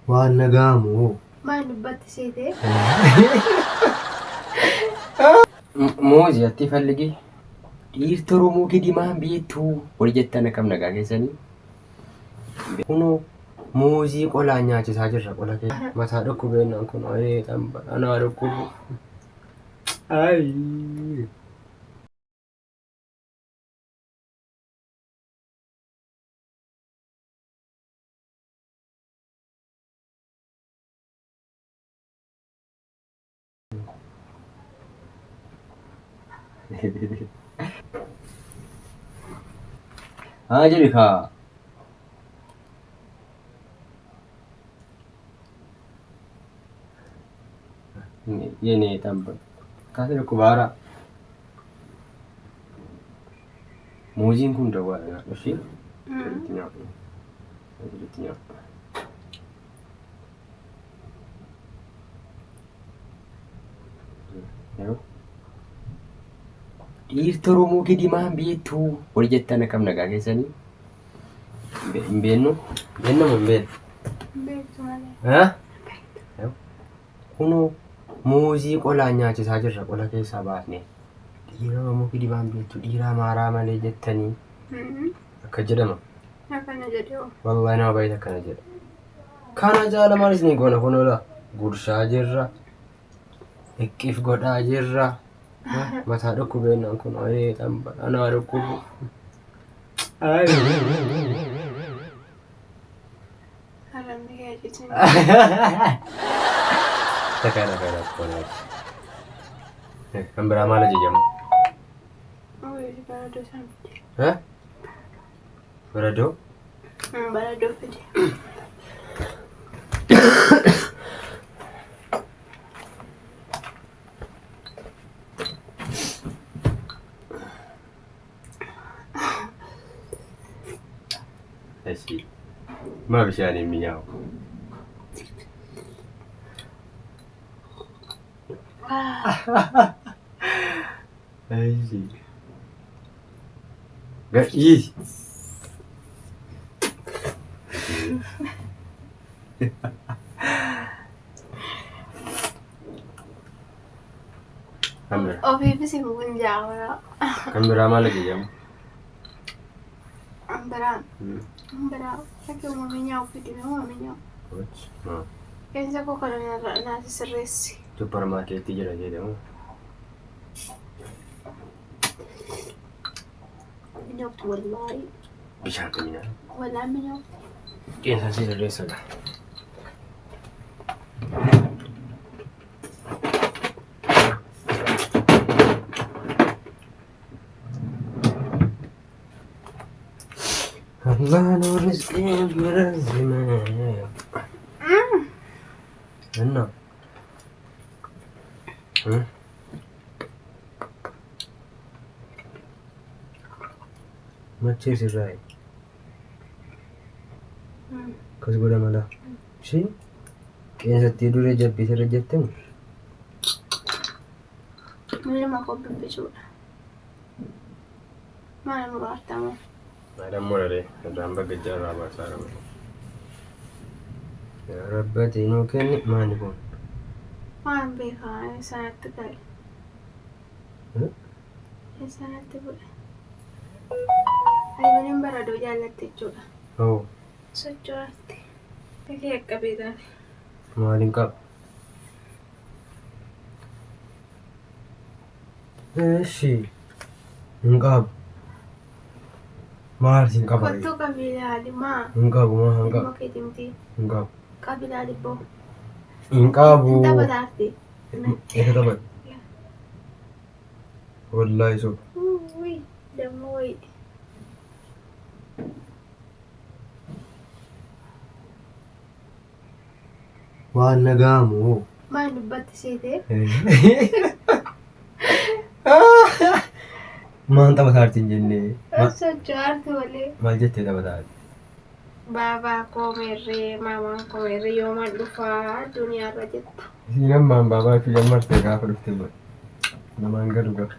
waan nagaamu. Maal dubbatti seetee? Muuzi atti falligi dhiirta Oromoo kidimaan beektuu wal jettan akkam nagaa keessanii. Kunoo muuzii qolaan nyaachisaa jirra qola keessa. Mataa dhukkubeenyaan kun anaa dhukkubu. Jadi kak. Ini tambah. Kasih aku bara. Muzin kun dah buat nak sih. Jadi apa? Jadi apa? Ya. Dhiirta Oromoo kidimaan beektuu wal jettan akkam nagaa keessanii. Hin beeknu? Beekna moo hin beeknu? Beektu malee. Kunoo muuzii qolaan nyaachisaa jirra qola keessaa baafnee. Dhiira Oromoo kidimaan beektuu dhiira maaraa malee jettanii akka jedhama. Akkana jedhee Wallahi nama baay'ee akkana jedha. Kana jaalamaanis ni goona kunoodha. Gurshaa jirra. Eqqiif godhaa jirra. Mataa dhukkubeenyaan kun anaa dhukkubu. haramni kee jechuun. Takana konaati. Kan biraa maal jedhamu? Baradoo isaan fide. Baradoo? Baradoo fide. Así. Ma bishaan hin mi'aawu. Así. Ga'ii. Kamera. Ofiifis hin gunjaawara. Kamera maal jedhamu? Ambiraan akka uumamee nyaa'u fidime uumamee nyaa'u. Qeensa koo kana naasi sirreessi. Supermarkeetii jira jedhamu. Minyooftu wallaahi. Bishaan kaminaa. Wallaahi minyooftu. Qeensa si sirreessadha. Allah nur rezeki berazima. Enna. Macam sirai. Kas goda malah. Si? Qeensa tidur aja bisa rejectin. Mana kau berbisura? Mana muratamu? Ada murare, ada bekerja apa sekarang? Ya Rabbi, ini kan mana pun? Mana bekerja sangat tegal. Sangat tegal. Ayo ni baradoo jalan jechuudha. Oh. Socho'aatti. Bakki akka beekan. Maalin qaba? Eeshi. Hin qabu. Maal sin qaba? Kottu qabilaali maa? Hin qabu maa hin qabu. Dhimma keetimti. Hin qabu. Qabilaali boo. Hin qabu. Taphataatti. Eessa taphata? Wallahi so. Uy, dammoo wayi. Waan nagaamu. Maal dubbatti seetee? Maan taphataarti hin jennee? Socho'aatti malee. Maal jettee taphataarti? Baabaa koomerree, maamaan koomerree yoomaan dhufaa duniyaarra jetta. Isiin ammaan baabaa fi lammartee gaafa dhufte namaan gadu gaba.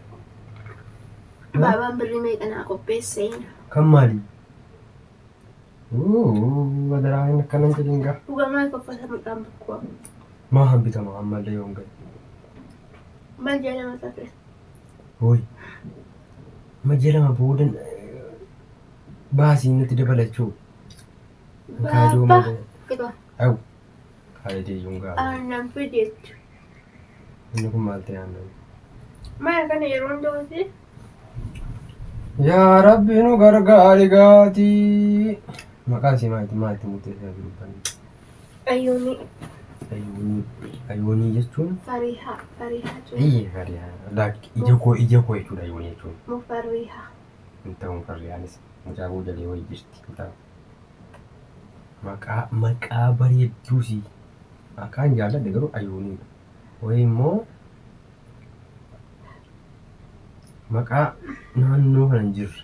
Baabaan birrii meeqanaa qopheessee? Kan maali? Madaraa hin akkanan jedhin gaa. Dhugamaa kaffatamuudhaan bakkuu. Maa hambitama ammallee yoon gahe. Maal jedhama tafe? Hooyi. Majja lama boodan baasii nuti dabalachuu. Kaayidoo malee. Egaa. Awu. Kaayidee yoon gaa. Aannan fideetti. Inni kun maal ta'e aannan? Maal kana yeroo hundaati? Yaa Rabbi nu gargaari gaatii. Maqaa isii maalitti murteessaa jiru kan? Ayyoonii. Ayyoonii jechuun? Farihaa jechuun. Iyyee farihaa. Ija koo jechuudha ayyoonii jechuun. Mufarrihaa. Hin ta'u mufarrihaanis mucaa boodalee wayii jirti. Maqaa bareedduusi. Maqaan jaalladhe garuu ayyoonii. Wayii immoo maqaa naannoo kana hin jirre.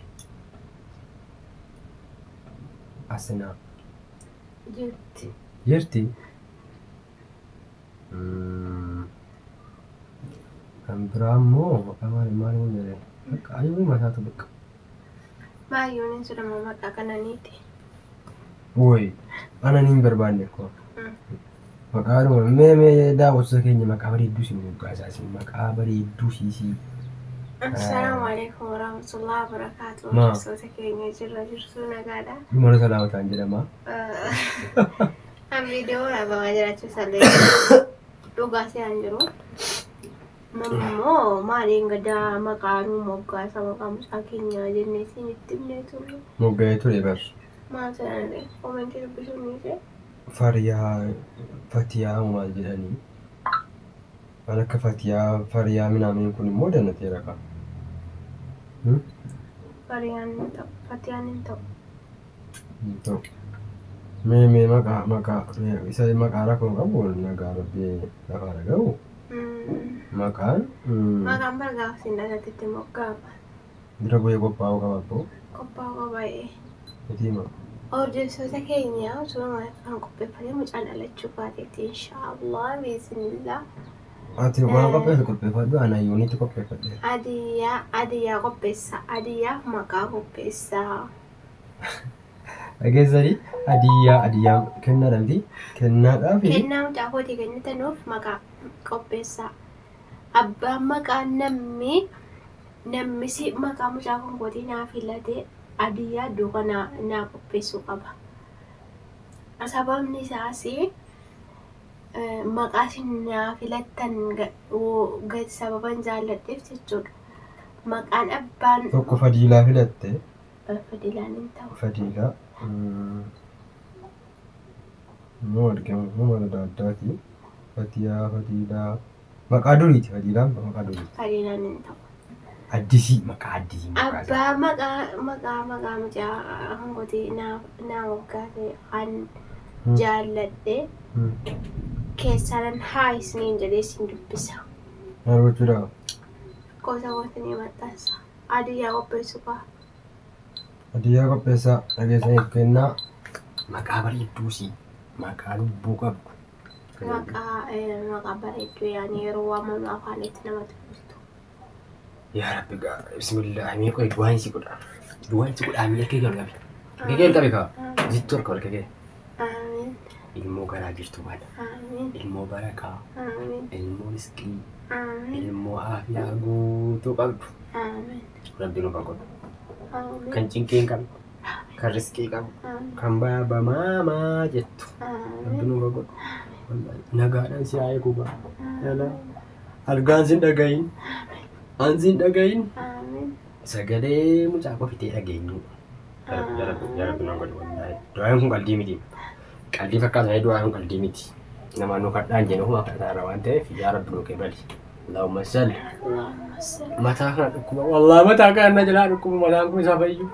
Asinaa. Jirti. Kan biraa immoo maqaa maal jedhee maqaa ayyoonii mataatu bakka. Ayyooniin sun immoo maqaa qananiiti. Woyi qananiin barbaanne akkoo. Maqaadhuma mee daawwattoota keenya maqaa bareedduu siin moggaasaa siin maqaa bareedduu siisii. Assalaamu alaikum warahmatullahi wabarakatuh. Hordoftoota keenya jirtu nagaadha. Dhumara salaawataan jedhama. An viidiyoo dhaabamaa jiraachuusallee dhugaa se'an jiru. Nammoo maaliin gadaa maqaanuu moggaasa maqaa mucaa keenyaa jennee siin itti himnee turre. Moggaa'ee ture bar. Maal jedhanidha? Komentii dubbisuun ni ta'e. Fatiyaa maal jedhanii? Waan akka fariyaa minaamiin kun immoo dannateera qaba. Fatiyaan hin ta'u. Mee maqaa isa maqaa rakkoon qabu nagaa Rabbii lafaa dhaga'u. Maqaan bargaaf itti moggaama. Bira bu'ee qophaa'uu qaba abboo. Qophaa'uu qabaa'ee. Itiima. Hordoftoota keenya osoo kan qopheeffannee mucaan dhalachuu baateetti inshaallah biisinillah. Ati waan qopheeffadhu ana ayyooniitti qopheeffadhe. Adiyyaa qopheessa. Adiyyaaf maqaa qopheessa. Dhageessanii adiyyaa kennaadha miti kennaadhaaf. Kennaa mucaa kootii kennitanuuf maqaa qopheessa. Abbaan maqaa nammisi maqaa mucaa kootii naa filatee adiyyaa duuka naa qopheessuu qaba. Sababni isaas maqaa isin naa filattan sababan jaalladheef jechuudha. Maqaan abbaan tokko Fadiilaa filatte. Fadiilaan hin ta'u. Fadiilaa. Moo argamu moo adda addaati. Fadiilaa. Maqaa duriiti Fadiilaan maqaa duriiti. Fadiilaan hin ta'u. Maqaa addisii. Abbaa maqaa mucaa hangooti naa moggaate kan jaalladhe keessaan haa isiniin jedhee siin dubbisa. Maal gochuudha? Gosa gootanii maxxansa. Adiyyaa qopheessu qaba. Adiyyaa qopheessaa dhageessaniif kennaa. Maqaa bareedduusi. Maqaa lubbuu qabdu. Maqaa bareedduu yaani yeroo waamamu afaanitti namatti bultu. Yaa Rabbi bismillah mee qoy du'aan si godha. Du'aan si godha mee kee galgabe. Kee galgabe ka. Zittu harka wal kee. Amiin. Ilmoo garaa jirtu baala. Amiin. Ilmoo barakaa. Amiin. Ilmoo riskii. Amiin. Ilmoo aafiyaa guutuu qabdu. Amiin. Rabbi nu kan godhu. Amiin. Kan cinqee hin qabne. Kan riskii qabu. Kan baabamaamaa jettu. Rabbi nu kan godhu. Nagaadhaan si haa eegu ba'a. Argaan sin dhagayin. Ansin dhagayin. Sagalee mucaa qofitee dhageenyu. Yaa Rabbi nu godhu wallaahi. Du'aan kun qalbii miti. Qalbii fakkaatan du'aan kun qalbii miti. Namaan nu kadhaan jennu huma kadhataa waan ta'eef yaa Rabbi nu qeebali. Allahumma salli. Mataa kana dhukkuba wallaahi mataa kana na jalaa dhukkuba mataan kun isa fayyu.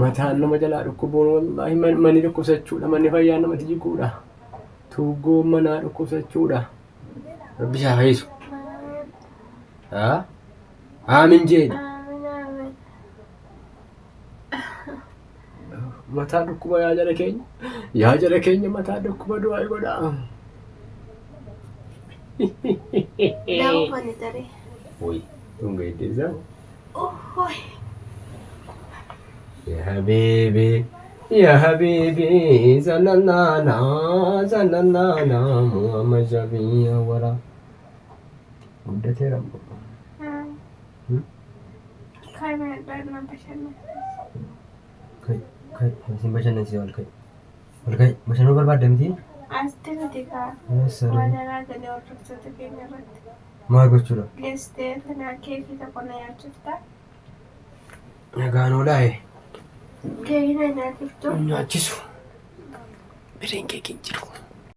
Mataan nama jalaa dhukkubuun wallaahi manni dhukkubsachuudha manni fayyaa namatti jiguudha. Tuuggoon manaa dhukkubsachuudha. Rabbi isaa fayyisu. Aamin jedhi. Mataa dhukkuba yaa jala keenya. Yaa jala keenya mataa dhukkuba du'aa godhaa. Daawuu fani taree. Woy, tunga iddeessaa. Oh, يا حبيبي يا حبيبي زنانانا زنانانا محمد شفيع ورا قدتي ربك كاي من الدارنا بشرنا كاي كاي مسين بشنا سيال كاي والكاي بشنا برباد دمتي أستنتك سر وأنا راجل أوركت تكيني رت ما قلت له ليستين تنا كيف تكون يا شفتا نقانو لاي كيف نعرفتو نعجسو برين كيكين جرو